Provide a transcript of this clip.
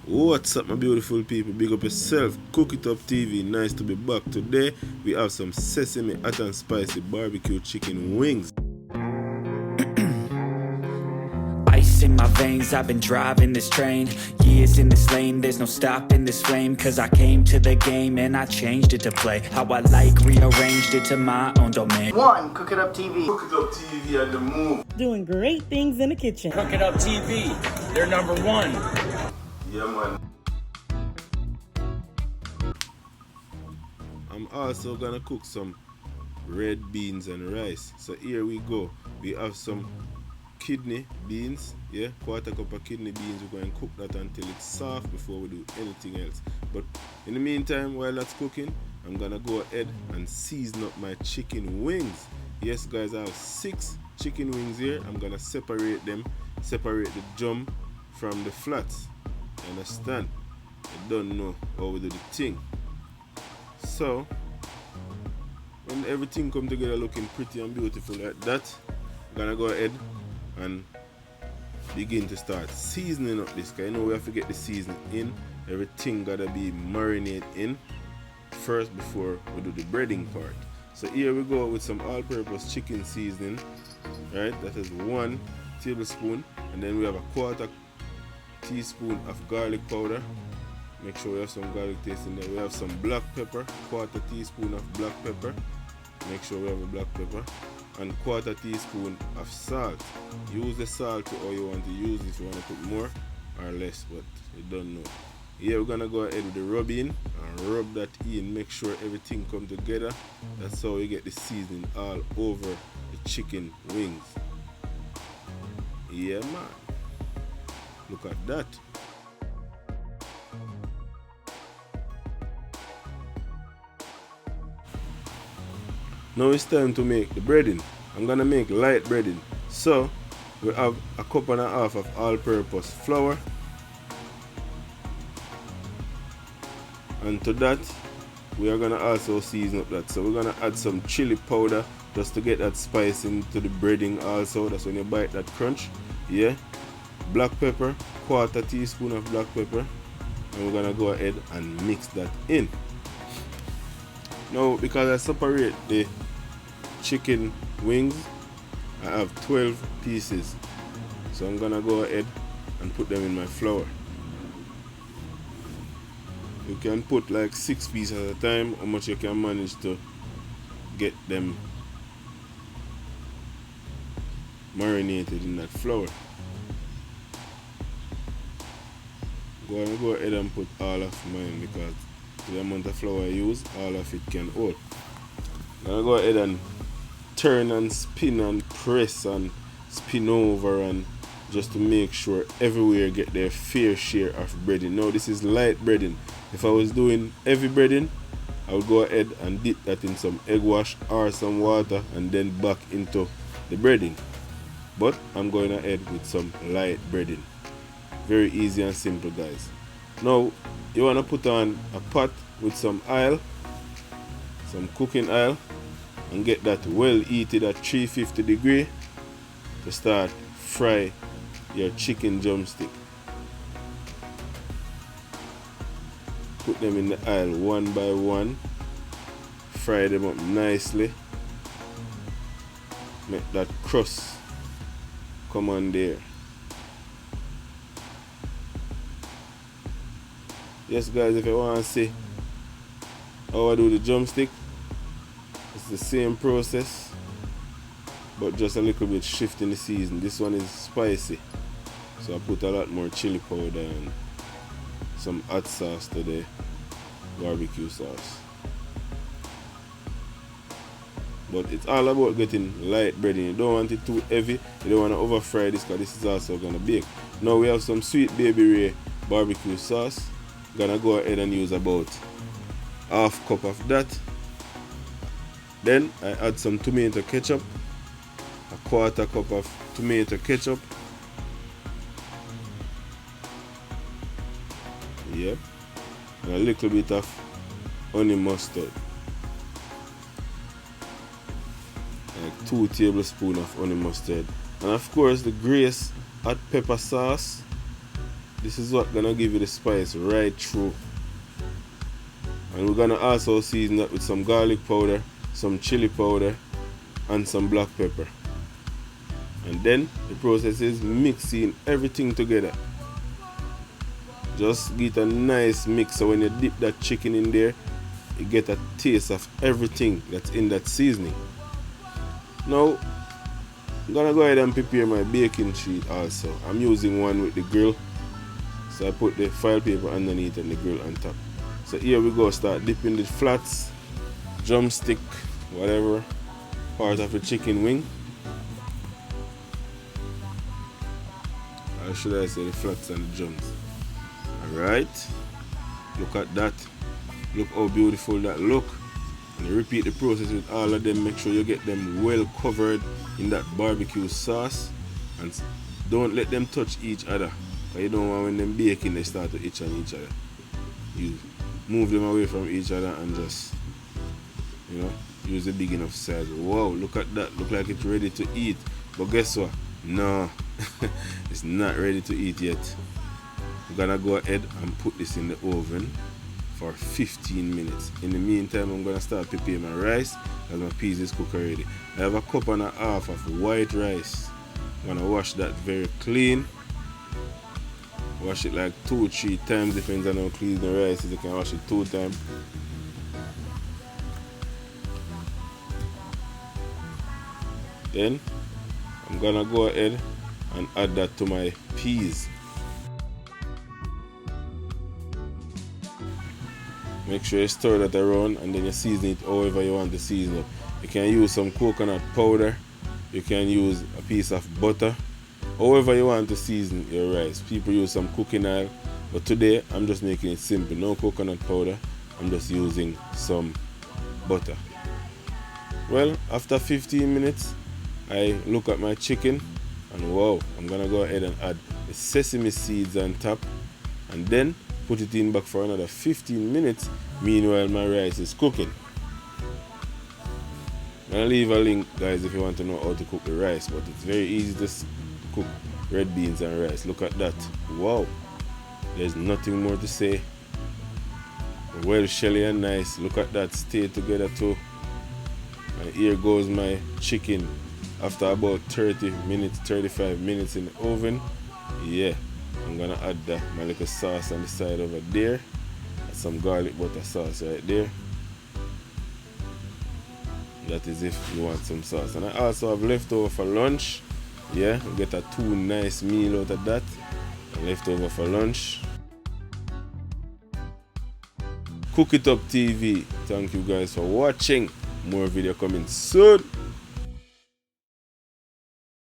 What's up, my beautiful people? Big up yourself. Cook It Up TV. Nice to be back. Today we have some sesame hot and spicy barbecue chicken wings. Ice in my veins, I've been driving this train. Years in this lane, there's no stopping this flame. Cause I came to the game and I changed it to play how I like, rearranged it to my own domain. Cook It Up TV. Cook It Up TV on the move. Doing great things in the kitchen. Cook It Up TV, they're number one. Yeah, man. I'm also gonna cook some red beans and rice. So here we go. We have some kidney beans, yeah, quarter cup of kidney beans. We're going to cook that until it's soft before we do anything else. But in the meantime, while that's cooking, I'm gonna go ahead and season up my chicken wings. Yes guys, I have 6 chicken wings here. I'm gonna separate them, separate the jump from the flats. You understand? I don't know how we do the thing. So when everything come together looking pretty and beautiful like that, I'm gonna go ahead and begin to start seasoning up this, because you know we have to get the seasoning in. Everything gotta be marinated in first before we do the breading part. So here we go with some all-purpose chicken seasoning, right? That is 1 tablespoon, and then we have a quarter teaspoon of garlic powder. Make sure we have some garlic taste in there. We have some black pepper, quarter teaspoon of black pepper. Make sure we have a black pepper. And quarter teaspoon of salt. Use the salt to how you want to use it, if you want to put more or less, but you don't know. Here we're gonna go ahead with the rubbing and rub that in. Make sure everything come together. That's how you get the seasoning all over the chicken wings. Yeah man. Look at that. Now it's time to make the breading. I'm gonna make light breading. So we have a cup and a half of all-purpose flour. And to that, we are gonna also season up that. So we're gonna add some chili powder just to get that spice into the breading also. That's when you bite that crunch. Yeah. Black pepper, quarter teaspoon of black pepper. And we're gonna go ahead and mix that in. Now, because I separate the chicken wings, I have 12 pieces. So I'm gonna go ahead and put them in my flour. You can put like 6 pieces at a time, how much you can manage to get them marinated in that flour. Go ahead and put all of mine, because the amount of flour I use, all of it can hold. I'm gonna go ahead and turn and spin and press and spin over, and just to make sure everywhere get their fair share of breading. Now this is light breading. If I was doing heavy breading, I would go ahead and dip that in some egg wash or some water and then back into the breading. But I'm going ahead with some light breading. Very easy and simple guys. Now you want to put on a pot with some oil, some cooking oil, and get that well heated at 350 degrees to start fry your chicken drumstick. Put them in the oil one by one, fry them up nicely, make that crust come on there. Yes guys, if you want to see how I do the drumstick, it's the same process, but just a little bit shift in the season. This one is spicy, so I put a lot more chili powder and some hot sauce to the barbecue sauce. But it's all about getting light breading. You don't want it too heavy, you don't want to over fry this, because this is also going to bake. Now we have some Sweet Baby Ray barbecue sauce. Gonna go ahead and use about half cup of that. Then I add some tomato ketchup, a quarter cup of tomato ketchup. Yep. And a little bit of honey mustard. Like 2 tablespoons of honey mustard. And of course the Grace hot pepper sauce. This is what gonna give you the spice right through. And we're gonna also season that with some garlic powder, some chili powder, and some black pepper. And then the process is mixing everything together. Just get a nice mix, so when you dip that chicken in there, you get a taste of everything that's in that seasoning. Now, I'm gonna go ahead and prepare my baking sheet also. I'm using one with the grill. So I put the foil paper underneath and the grill on top. So here we go, start dipping the flats, drumstick, whatever part of the chicken wing. Or should I say the flats and the drums. Alright, look at that. Look how beautiful that look. And you repeat the process with all of them. Make sure you get them well covered in that barbecue sauce. And don't let them touch each other. Because you don't want when them baking they start to itch on each other. You move them away from each other and just, you know, use a big enough size. Wow, look at that. Look like it's ready to eat. But guess what? No, it's not ready to eat yet. I'm gonna go ahead and put this in the oven for 15 minutes. In the meantime, I'm gonna start preparing my rice as my peas is cooked already. I have a cup and a half of white rice. I'm gonna wash that very clean. Wash it like 2-3 times, depends on how clean the rice is. You can wash it 2 times. Then I'm gonna go ahead and add that to my peas. Make sure you stir that around and then you season it however you want to season it. You can use some coconut powder. You can use a piece of butter. However you want to season your rice. People use some cooking oil. But today I'm just making it simple. No coconut powder. I'm just using some butter. Well, after 15 minutes, I look at my chicken and wow, I'm gonna go ahead and add the sesame seeds on top and then put it in back for another 15 minutes. Meanwhile, my rice is cooking. I'm gonna leave a link, guys, if you want to know how to cook the rice, but it's very easy to cook red beans and rice. Look at that. Wow, there's nothing more to say. Well, shelly and nice. Look at that, stay together too. And here goes my chicken after about 30 minutes, 35 minutes in the oven. Yeah, I'm gonna add my little sauce on the side over there. Some garlic butter sauce right there. That is if you want some sauce. And I also have leftover for lunch. Yeah, I'll get a 2 nice meal out of that. Leftover for lunch. Cook It Up TV. Thank you guys for watching. More video coming soon.